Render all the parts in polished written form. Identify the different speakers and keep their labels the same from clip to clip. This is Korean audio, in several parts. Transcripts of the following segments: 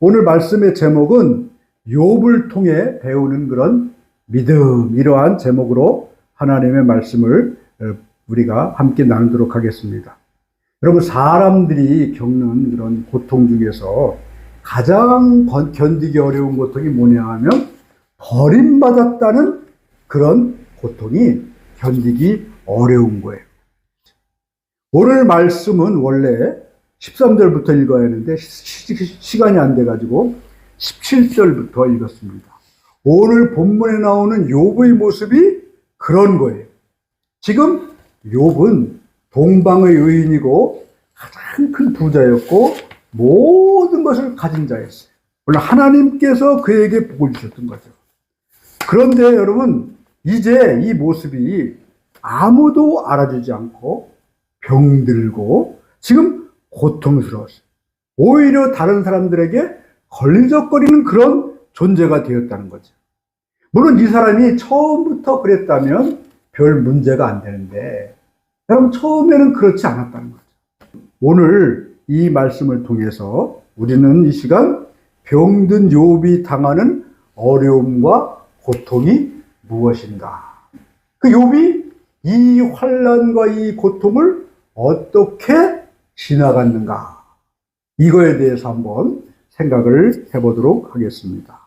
Speaker 1: 오늘 말씀의 제목은 욥을 통해 배우는 그런 믿음, 이러한 제목으로 하나님의 말씀을 우리가 함께 나누도록 하겠습니다. 여러분, 사람들이 겪는 그런 고통 중에서 가장 견디기 어려운 고통이 뭐냐 하면 버림받았다는 그런 고통이 견디기 어려운 거예요. 오늘 말씀은 원래 13절부터 읽어야 하는데 시간이 안 돼가지고 17절부터 읽었습니다. 오늘 본문에 나오는 욥의 모습이 그런 거예요. 지금 욥은 동방의 의인이고 가장 큰 부자였고 모든 것을 가진 자였어요. 물론 하나님께서 그에게 복을 주셨던 거죠. 그런데 여러분, 이제 이 모습이 아무도 알아주지 않고 병들고 지금 고통스러웠어요. 오히려 다른 사람들에게 걸리적거리는 그런 존재가 되었다는 거죠. 물론 이 사람이 처음부터 그랬다면 별 문제가 안 되는데, 여러분, 처음에는 그렇지 않았다는 거죠. 오늘 이 말씀을 통해서 우리는 이 시간 병든 욥이 당하는 어려움과 고통이 무엇인가, 그 욥이 이 환난과 이 고통을 어떻게 지나갔는가, 이거에 대해서 한번 생각을 해보도록 하겠습니다.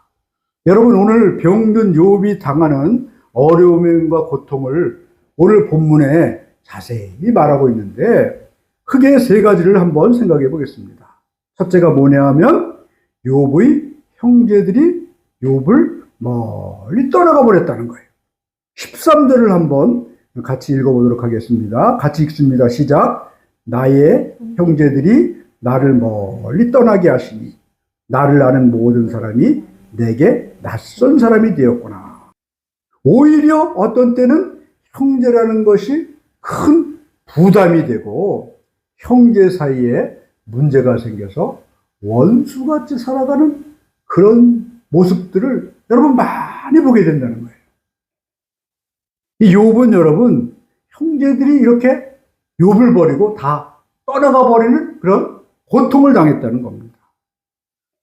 Speaker 1: 여러분, 오늘 병든 욥이 당하는 어려움과 고통을 오늘 본문에 자세히 말하고 있는데 크게 세 가지를 한번 생각해 보겠습니다. 첫째가 뭐냐 하면 욥의 형제들이 욥을 멀리 떠나가 버렸다는 거예요. 13절을 한번 같이 읽어보도록 하겠습니다. 같이 읽습니다. 시작. 나의 형제들이 나를 멀리 떠나게 하시니 나를 아는 모든 사람이 내게 낯선 사람이 되었구나. 오히려 어떤 때는 형제라는 것이 큰 부담이 되고 형제 사이에 문제가 생겨서 원수같이 살아가는 그런 모습들을 여러분 많이 보게 된다는 거예요. 이 욥은 여러분, 형제들이 이렇게 욥을 버리고 다 떠나가 버리는 그런 고통을 당했다는 겁니다.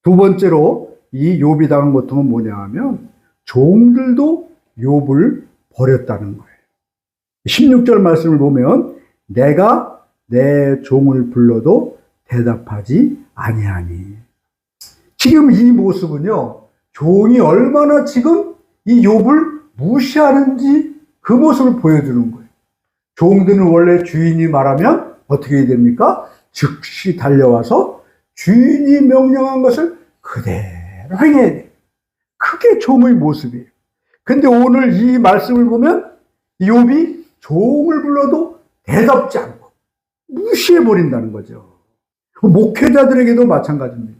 Speaker 1: 두 번째로 이 욥이 당한 고통은 뭐냐 하면 종들도 욥을 버렸다는 거예요. 16절 말씀을 보면 내가 내 종을 불러도 대답하지 아니하니. 지금 이 모습은요, 종이 얼마나 지금 이 욥을 무시하는지 그 모습을 보여주는 거예요. 종들은 원래 주인이 말하면 어떻게 해야 됩니까? 즉시 달려와서 주인이 명령한 것을 그대로 행해야 돼요. 그게 종의 모습이에요. 근데 오늘 이 말씀을 보면 욥이 종을 불러도 대답지 않고 무시해버린다는 거죠. 목회자들에게도 마찬가지입니다.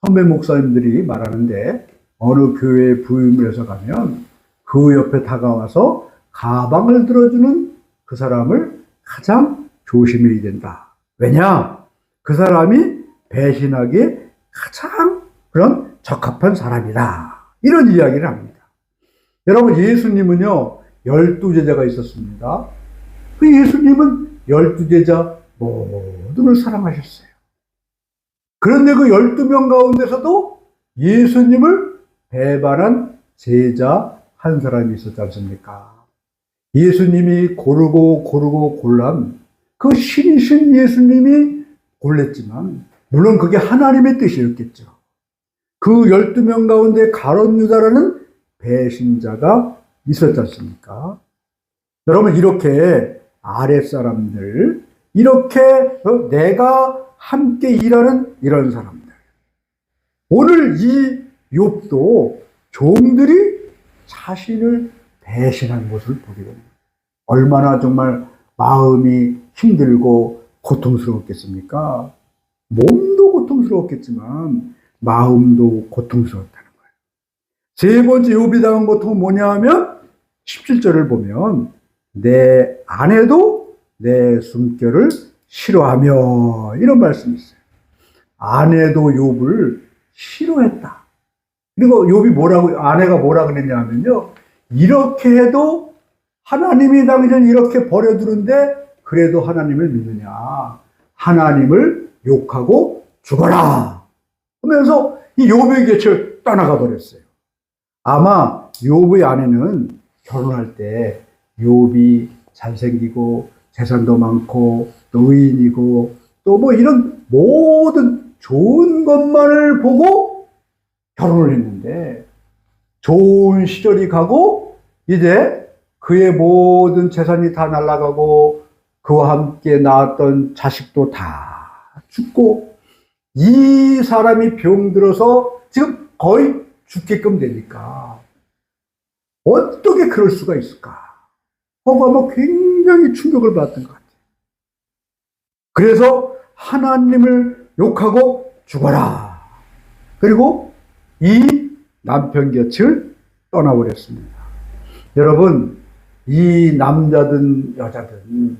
Speaker 1: 선배 목사님들이 말하는데 어느 교회에 부임을 해서 가면 그 옆에 다가와서 가방을 들어주는 그 사람을 가장 조심해야 된다. 왜냐? 그 사람이 배신하기에 가장 그런 적합한 사람이다. 이런 이야기를 합니다. 여러분, 예수님은요 12제자가 있었습니다. 그 예수님은 12제자 모두를 사랑하셨어요. 그런데 그 12명 가운데서도 예수님을 배반한 제자 한 사람이 있었지 않습니까? 예수님이 고르고 골란 그 신이신 예수님이 골랐지만 물론 그게 하나님의 뜻이었겠죠. 그 12명 가운데 가룟 유다라는 배신자가 있었지 않습니까? 여러분, 이렇게 아랫사람들, 이렇게 내가 함께 일하는 이런 사람들, 오늘 이 욥도 종들이 자신을 배신한 모습을 보게 됩니다. 얼마나 정말 마음이 힘들고 고통스러웠겠습니까? 몸도 고통스러웠겠지만 마음도 고통스러웠다는 거예요. 세 번째 욥이 당한 고통은 뭐냐 하면 17절을 보면 내 아내도 내 숨결을 싫어하며, 이런 말씀이 있어요. 아내도 욥을 싫어했다. 그리고 욥이 아내가 뭐라 그랬냐 하면요, 이렇게 해도 하나님이 당신을 이렇게 버려두는데 그래도 하나님을 믿느냐, 하나님을 욕하고 죽어라 하면서 이 욥의 곁을 떠나가 버렸어요. 아마 욥의 아내는 결혼할 때 욥이 잘생기고 재산도 많고 또 의인이고 또 뭐 이런 모든 좋은 것만을 보고 결혼을 했는데, 좋은 시절이 가고 이제 그의 모든 재산이 다 날아가고 그와 함께 낳았던 자식도 다 죽고 이 사람이 병들어서 지금 거의 죽게끔 되니까 어떻게 그럴 수가 있을까 하고 아마 굉장히 충격을 받았던 것 같아요. 그래서 하나님을 욕하고 죽어라. 그리고 이 남편 곁을 떠나버렸습니다. 여러분, 이 남자든 여자든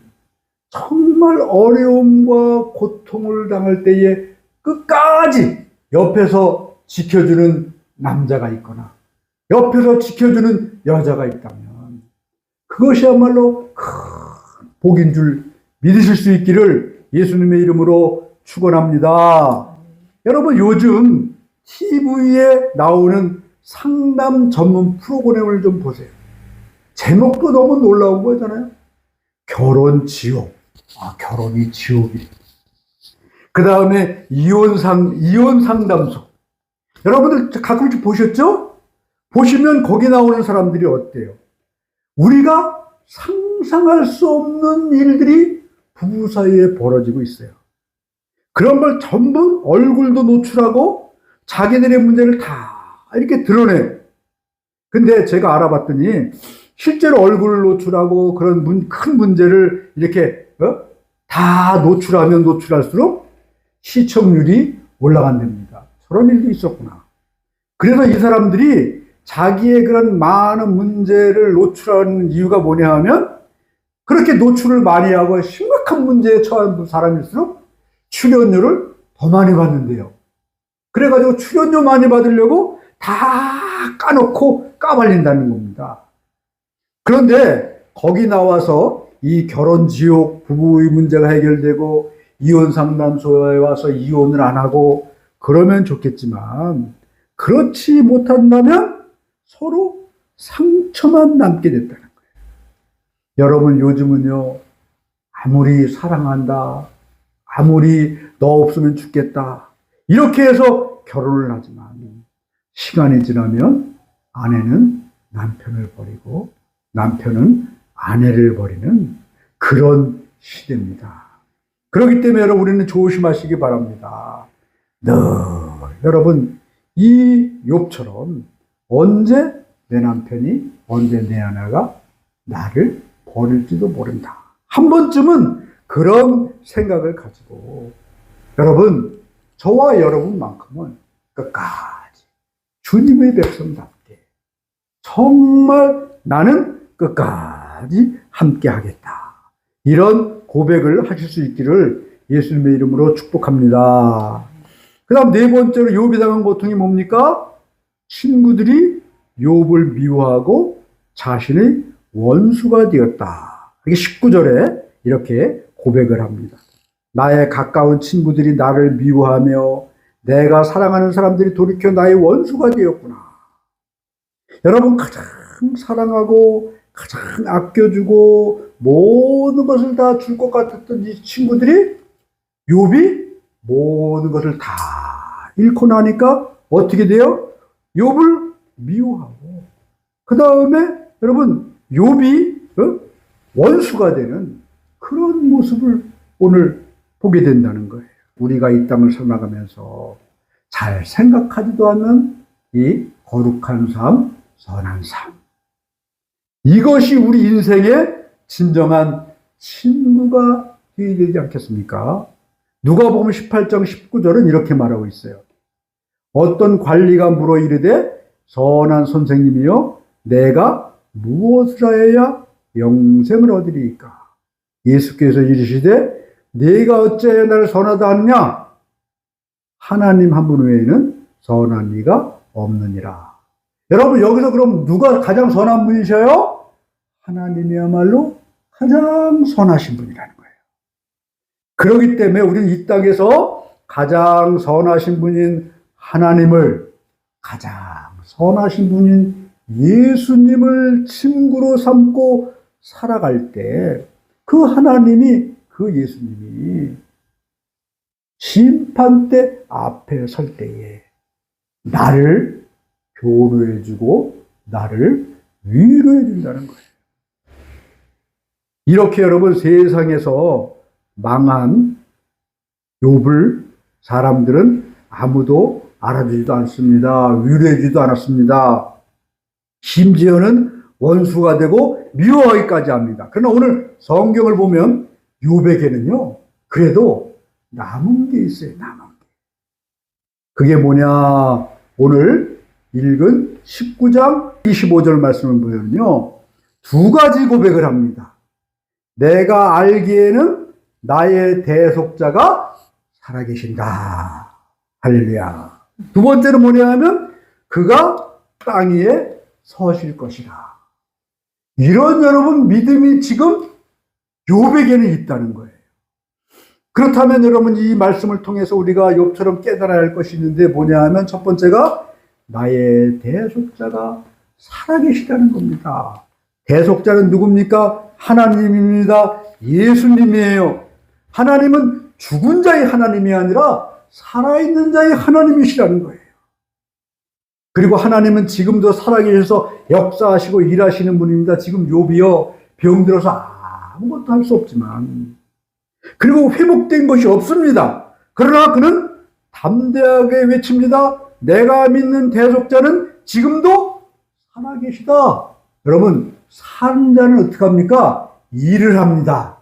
Speaker 1: 정말 어려움과 고통을 당할 때에 끝까지 옆에서 지켜주는 남자가 있거나 옆에서 지켜주는 여자가 있다면 그것이야말로 큰 복인 줄 믿으실 수 있기를 예수님의 이름으로 축원합니다. 여러분, 요즘 TV에 나오는 상담 전문 프로그램을 좀 보세요. 제목도 너무 놀라운 거잖아요. 결혼 지옥. 결혼이 지옥이래. 그 다음에 이혼 상담소. 여러분들 가끔씩 보셨죠? 보시면 거기 나오는 사람들이 어때요? 우리가 상상할 수 없는 일들이 부부 사이에 벌어지고 있어요. 그런 걸 전부 얼굴도 노출하고 자기들의 문제를 다 이렇게 드러내요. 근데 제가 알아봤더니 실제로 얼굴을 노출하고 그런 큰 문제를 이렇게 다 노출하면 노출할수록 시청률이 올라간답니다. 저런 일도 있었구나. 그래서 이 사람들이 자기의 그런 많은 문제를 노출하는 이유가 뭐냐 하면, 그렇게 노출을 많이 하고 심각한 문제에 처한 사람일수록 출연료를 더 많이 받는데요. 그래가지고 출연료 많이 받으려고 다 까놓고 까발린다는 겁니다. 그런데 거기 나와서 이 결혼 지옥, 부부의 문제가 해결되고 이혼 상담소에 와서 이혼을 안 하고 그러면 좋겠지만, 그렇지 못한다면 서로 상처만 남게 됐다는 거예요. 여러분, 요즘은요, 아무리 사랑한다, 아무리 너 없으면 죽겠다, 이렇게 해서 결혼을 하지만 시간이 지나면 아내는 남편을 버리고 남편은 아내를 버리는 그런 시대입니다. 그렇기 때문에 여러분, 우리는 조심하시기 바랍니다. 여러분, 이 욥처럼 언제 내 남편이, 언제 내 아내가 나를 버릴지도 모른다. 한 번쯤은 그런 생각을 가지고 여러분, 저와 여러분만큼은 끝까지 주님의 백성답게 정말 나는 끝까지 함께 하겠다, 이런 고백을 하실 수 있기를 예수님의 이름으로 축복합니다. 그 다음 네 번째로 욥이 당한 고통이 뭡니까? 친구들이 욥을 미워하고 자신의 원수가 되었다. 이게 19절에 이렇게 고백을 합니다. 나의 가까운 친구들이 나를 미워하며 내가 사랑하는 사람들이 돌이켜 나의 원수가 되었구나. 여러분, 가장 사랑하고 가장 아껴주고 모든 것을 다 줄 것 같았던 이 친구들이, 욥이 모든 것을 다 잃고 나니까 어떻게 돼요? 욥을 미워하고, 그 다음에 여러분, 욥이 원수가 되는 그런 모습을 오늘 보게 된다는 거예요. 우리가 이 땅을 살아가면서 잘 생각하지도 않는 이 거룩한 삶, 선한 삶, 이것이 우리 인생의 진정한 친구가 되어야 되지 않겠습니까? 누가복음 18장 19절은 이렇게 말하고 있어요. 어떤 관리가 물어 이르되 선한 선생님이여 내가 무엇을 하여야 영생을 얻으리이까? 예수께서 이르시되 네가 어찌하여 나를 선하다 하느냐? 하나님 한 분 외에는 선한 이가 없느니라. 여러분, 여기서 그럼 누가 가장 선한 분이셔요? 하나님이야말로 가장 선하신 분이라는 거예요. 그렇기 때문에 우리는 이 땅에서 가장 선하신 분인 하나님을 가장 선하신 분인 예수님을 친구로 삼고 살아갈 때 그 하나님이, 그 예수님이 심판대 앞에 설 때에 나를 교류해주고 나를 위로해준다는 거예요. 이렇게 여러분, 세상에서 망한 욥을 사람들은 아무도 알아주지도 않습니다. 위로해주지도 않았습니다. 심지어는 원수가 되고 미워하기까지 합니다. 그러나 오늘 성경을 보면 욥에게는요, 그래도 남은 게 있어요. 남은 게. 그게 뭐냐? 오늘 읽은 19장 25절 말씀을 보면요, 두 가지 고백을 합니다. 내가 알기에는 나의 대속자가 살아계신다. 할렐루야. 두 번째는 뭐냐 하면 그가 땅 위에 서실 것이다. 이런 여러분 믿음이 지금 욥에게는 있다는 거예요. 그렇다면 여러분, 이 말씀을 통해서 우리가 욥처럼 깨달아야 할 것이 있는데 뭐냐 하면 첫 번째가 나의 대속자가 살아계시다는 겁니다. 대속자는 누굽니까? 하나님입니다. 예수님이에요. 하나님은 죽은 자의 하나님이 아니라 살아있는 자의 하나님이시라는 거예요. 그리고 하나님은 지금도 살아계셔서 역사하시고 일하시는 분입니다. 지금 욥이요, 병들어서 아무것도 할 수 없지만, 그리고 회복된 것이 없습니다. 그러나 그는 담대하게 외칩니다. 내가 믿는 대속자는 지금도 살아계시다. 여러분, 사는 자는 어떻게 합니까? 일을 합니다.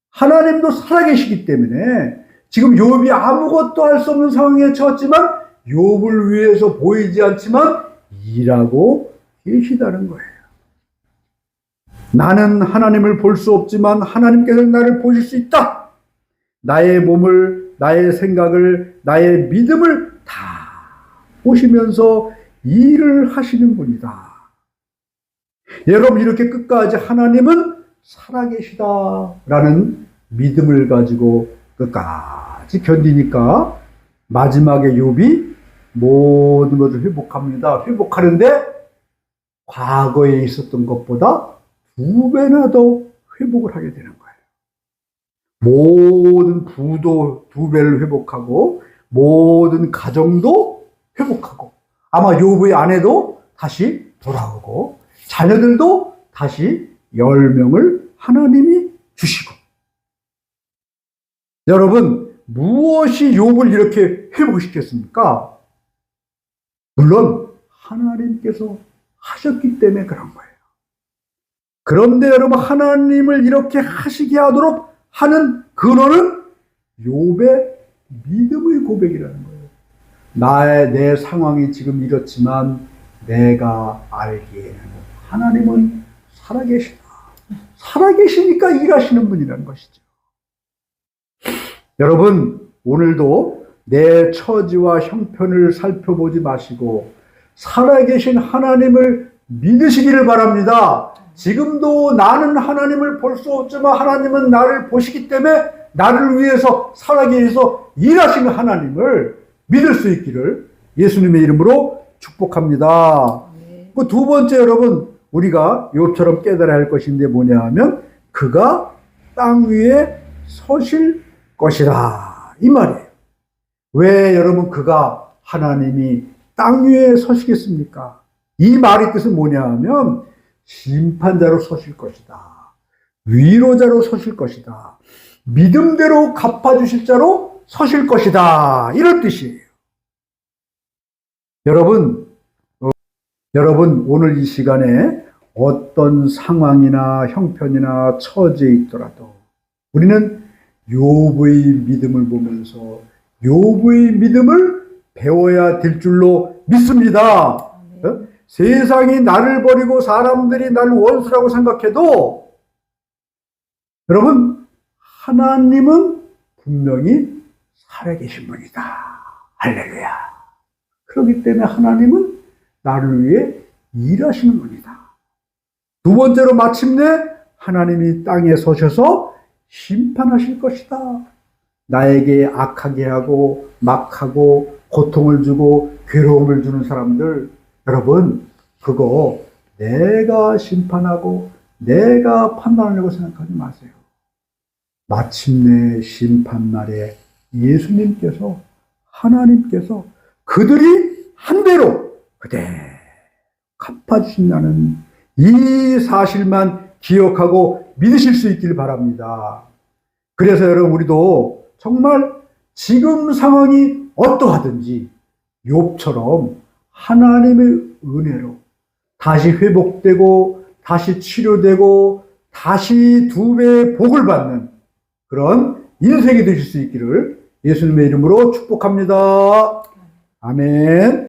Speaker 1: 하나님도 살아계시기 때문에 지금 욥이 아무것도 할 수 없는 상황에 처했지만 욥을 위해서 보이지 않지만 일하고 계시다는 거예요. 나는 하나님을 볼 수 없지만 하나님께서 나를 보실 수 있다. 나의 몸을, 나의 생각을, 나의 믿음을 다 보시면서 일을 하시는 분이다. 여러분, 이렇게 끝까지 하나님은 살아계시다라는 믿음을 가지고 끝까지 견디니까 마지막에 욥이 모든 것을 회복합니다. 회복하는데 과거에 있었던 것보다 2배나 더 회복을 하게 되는 거예요. 모든 부도 2배를 회복하고 모든 가정도 회복하고 아마 욥의 아내도 다시 돌아오고 자녀들도 다시 10명을 하나님이 주시고. 여러분, 무엇이 욥을 이렇게 회복시켰습니까? 물론 하나님께서 하셨기 때문에 그런 거예요. 그런데 여러분, 하나님을 이렇게 하시게 하도록 하는 근원은 욥의 믿음의 고백이라는 거예요. 내 상황이 지금 이렇지만 내가 알기에는 하나님은 살아계시다. 살아계시니까 일하시는 분이라는 것이죠. 여러분, 오늘도 내 처지와 형편을 살펴보지 마시고 살아계신 하나님을 믿으시기를 바랍니다. 지금도 나는 하나님을 볼 수 없지만 하나님은 나를 보시기 때문에 나를 위해서 살아계셔서 일하시는 하나님을 믿을 수 있기를 예수님의 이름으로 축복합니다. 그 두 번째, 여러분, 우리가 욥처럼 깨달아야 할 것인데 뭐냐 하면 그가 땅 위에 서실 것이다, 이 말이에요. 왜 여러분 그가, 하나님이 땅 위에 서시겠습니까? 이 말의 뜻은 뭐냐 하면 심판자로 서실 것이다, 위로자로 서실 것이다, 믿음대로 갚아주실 자로 서실 것이다, 이런 뜻이에요. 여러분, 오늘 이 시간에 어떤 상황이나 형편이나 처지에 있더라도 우리는 욥의 믿음을 보면서 욥의 믿음을 배워야 될 줄로 믿습니다. 세상이 나를 버리고 사람들이 나를 원수라고 생각해도 여러분, 하나님은 분명히 살아계신 분이다. 할렐루야. 그렇기 때문에 하나님은 나를 위해 일하시는 분이다. 두 번째로 마침내 하나님이 땅에 서셔서 심판하실 것이다. 나에게 악하게 하고 막하고 고통을 주고 괴로움을 주는 사람들, 여러분 그거 내가 심판하고 내가 판단하려고 생각하지 마세요. 마침내 심판날에 예수님께서, 하나님께서 그들이 한 대로 그대로 갚아주신다는 이 사실만 기억하고 믿으실 수 있길 바랍니다. 그래서 여러분 우리도 정말 지금 상황이 어떠하든지 욥처럼 하나님의 은혜로 다시 회복되고 다시 치료되고 다시 두 배의 복을 받는 그런 인생이 되실 수 있기를 예수님의 이름으로 축복합니다. 아멘.